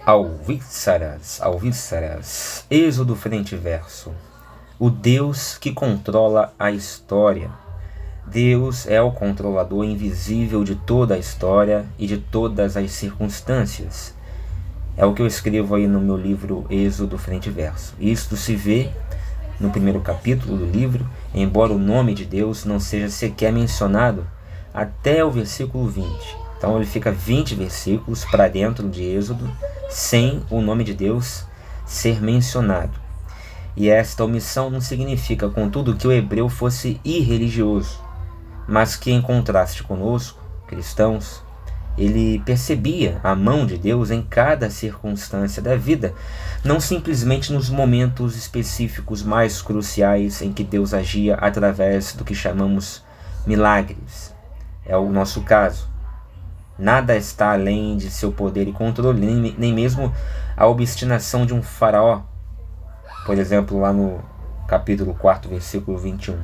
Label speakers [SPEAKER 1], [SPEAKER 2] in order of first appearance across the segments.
[SPEAKER 1] Alvíceras. Êxodo frente e verso. O Deus que controla a história. Deus é o controlador invisível de toda a história e de todas as circunstâncias. É o que eu escrevo aí no meu livro Êxodo frente e verso. Isto se vê no primeiro capítulo do livro, embora o nome de Deus não seja sequer mencionado até o versículo 20. Então ele fica 20 versículos para dentro de Êxodo sem o nome de Deus ser mencionado. E esta omissão não significa, contudo, que o hebreu fosse irreligioso, mas que, em contraste conosco, cristãos, ele percebia a mão de Deus em cada circunstância da vida, não simplesmente nos momentos específicos mais cruciais em que Deus agia através do que chamamos milagres. É o nosso caso. Nada está além de seu poder e controle, nem mesmo a obstinação de um faraó. Por exemplo, lá no capítulo 4, versículo 21.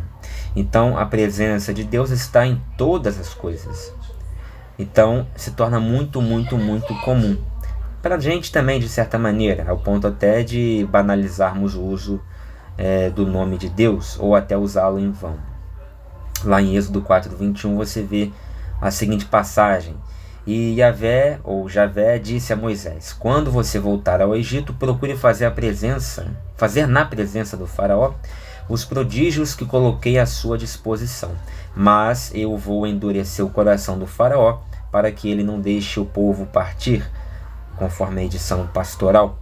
[SPEAKER 1] Então, a presença de Deus está em todas as coisas. Então, se torna muito comum. Para a gente também, de certa maneira, ao ponto até de banalizarmos o uso do nome de Deus, ou até usá-lo em vão. Lá em Êxodo 4, 21, você vê a seguinte passagem. E Javé disse a Moisés: quando você voltar ao Egito, procure fazer na presença do faraó os prodígios que coloquei à sua disposição. Mas eu vou endurecer o coração do faraó para que ele não deixe o povo partir, conforme a edição pastoral.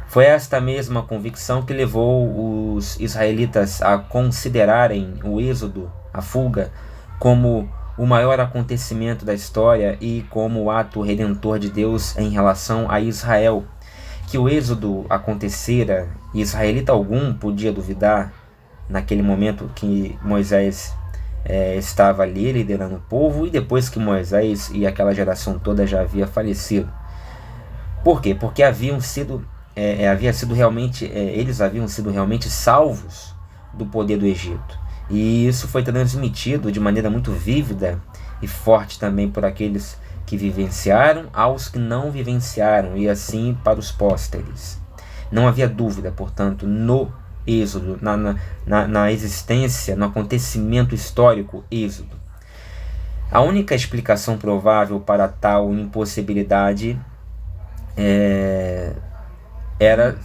[SPEAKER 1] Foi esta mesma convicção que levou os israelitas a considerarem o êxodo, a fuga, como o maior acontecimento da história e como o ato redentor de Deus em relação a Israel. Que o êxodo acontecera, e israelita algum podia duvidar naquele momento que Moisés estava ali liderando o povo, e depois que Moisés e aquela geração toda já havia falecido. Por quê? Porque eles haviam sido realmente salvos do poder do Egito. E isso foi transmitido de maneira muito vívida e forte também por aqueles que vivenciaram aos que não vivenciaram, e assim para os pósteres. Não havia dúvida, portanto, no êxodo, na existência, no acontecimento histórico êxodo. A única explicação provável para tal impossibilidade era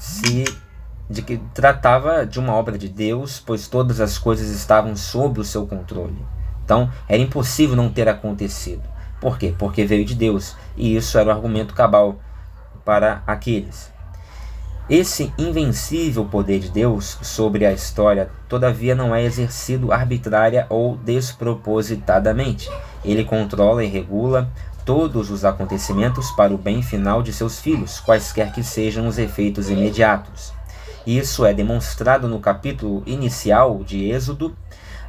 [SPEAKER 1] de que tratava de uma obra de Deus, pois todas as coisas estavam sob o seu controle. Então, era impossível não ter acontecido. Por quê? Porque veio de Deus, e isso era o argumento cabal para aqueles. Esse invencível poder de Deus sobre a história, todavia, não é exercido arbitrária ou despropositadamente. Ele controla e regula todos os acontecimentos para o bem final de seus filhos, quaisquer que sejam os efeitos imediatos. Isso é demonstrado no capítulo inicial de Êxodo.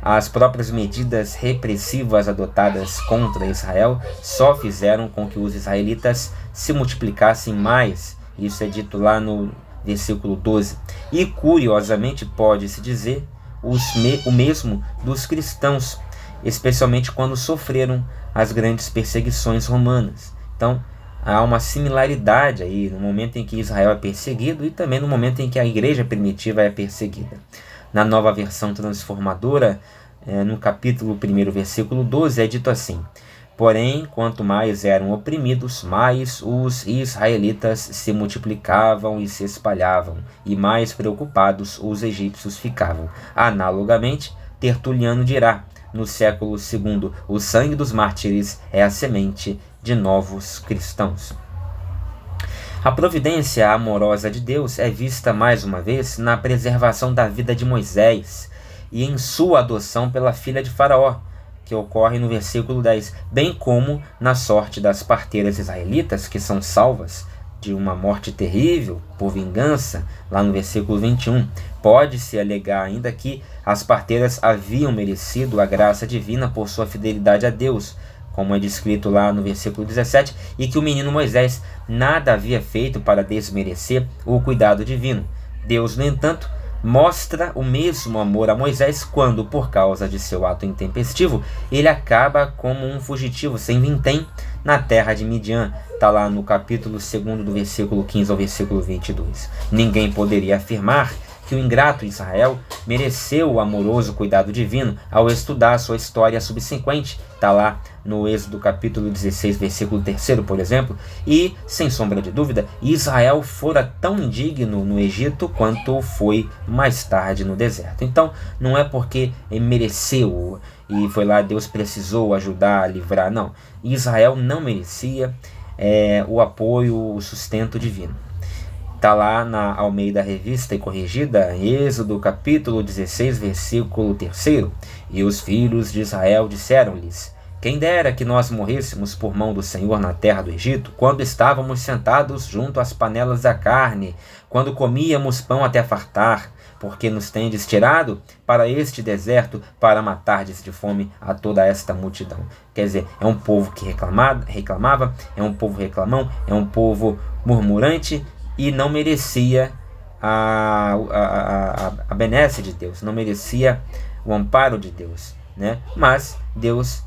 [SPEAKER 1] As próprias medidas repressivas adotadas contra Israel só fizeram com que os israelitas se multiplicassem mais. Isso é dito lá no versículo 12. E, curiosamente, pode-se dizer o mesmo dos cristãos, especialmente quando sofreram as grandes perseguições romanas. Então, há uma similaridade aí no momento em que Israel é perseguido e também no momento em que a igreja primitiva é perseguida. Na nova versão transformadora, no capítulo 1, versículo 12, é dito assim: porém, quanto mais eram oprimidos, mais os israelitas se multiplicavam e se espalhavam, e mais preocupados os egípcios ficavam. Analogamente, Tertuliano dirá, no século II, o sangue dos mártires é a semente de novos cristãos. A providência amorosa de Deus é vista mais uma vez na preservação da vida de Moisés e em sua adoção pela filha de Faraó, que ocorre no versículo 10, bem como na sorte das parteiras israelitas, que são salvas de uma morte terrível por vingança, lá no versículo 21. Pode-se alegar ainda que as parteiras haviam merecido a graça divina por sua fidelidade a Deus, como é descrito lá no versículo 17, e que o menino Moisés nada havia feito para desmerecer o cuidado divino. Deus, no entanto, mostra o mesmo amor a Moisés quando, por causa de seu ato intempestivo, ele acaba como um fugitivo sem vintém na terra de Midian. Está lá no capítulo 2 do versículo 15 ao versículo 22. Ninguém poderia afirmar que o ingrato Israel mereceu o amoroso cuidado divino ao estudar sua história subsequente. Está lá no Êxodo capítulo 16, versículo 3, por exemplo. E, sem sombra de dúvida, Israel fora tão indigno no Egito quanto foi mais tarde no deserto. Então, não é porque ele mereceu e foi lá, Deus precisou ajudar a livrar. Não, Israel não merecia o apoio, o sustento divino. Está lá na Almeida Revista e Corrigida, Êxodo capítulo 16, versículo 3. E os filhos de Israel disseram-lhes: quem dera que nós morrêssemos por mão do Senhor na terra do Egito, quando estávamos sentados junto às panelas da carne, quando comíamos pão até fartar, porque nos tendes tirado para este deserto, para matardes de fome a toda esta multidão. Quer dizer, é um povo que reclamava, é um povo reclamão, é um povo murmurante, e não merecia a benesse de Deus, não merecia o amparo de Deus, né? Mas Deus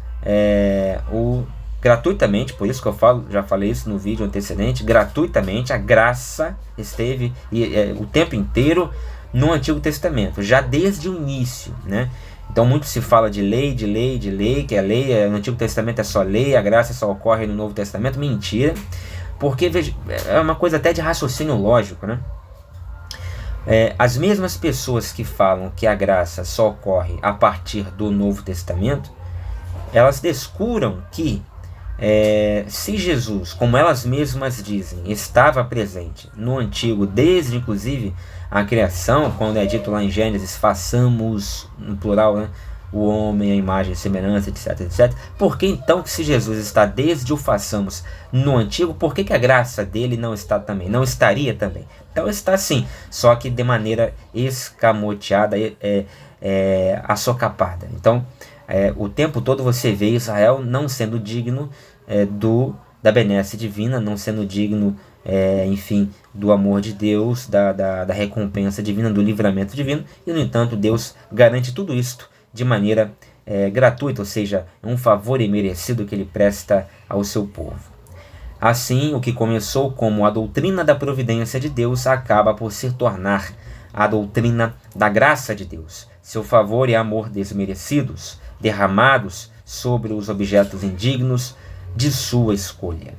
[SPEAKER 1] gratuitamente, por isso que eu já falei isso no vídeo antecedente, gratuitamente a graça esteve o tempo inteiro no Antigo Testamento, já desde o início, né? Então muito se fala de lei, que a lei no Antigo Testamento é só lei, a graça só ocorre no Novo Testamento. Mentira. Porque veja, é uma coisa até de raciocínio lógico, né? As mesmas pessoas que falam que a graça só ocorre a partir do Novo Testamento, elas descuram que se Jesus, como elas mesmas dizem, estava presente no Antigo, desde inclusive a criação, quando é dito lá em Gênesis, façamos, no plural, né, o homem, a imagem, a semelhança, etc, etc. Por que então, que se Jesus está desde o façamos no Antigo, por que a graça dele não está também? Não estaria também? Então está sim, só que de maneira escamoteada, assocapada. Então, o tempo todo você vê Israel não sendo digno da benesse divina, não sendo digno, enfim, do amor de Deus, da recompensa divina, do livramento divino, e no entanto Deus garante tudo isto de maneira gratuita, ou seja, um favor imerecido que ele presta ao seu povo. Assim, o que começou como a doutrina da providência de Deus acaba por se tornar a doutrina da graça de Deus, seu favor e amor desmerecidos, derramados sobre os objetos indignos de sua escolha.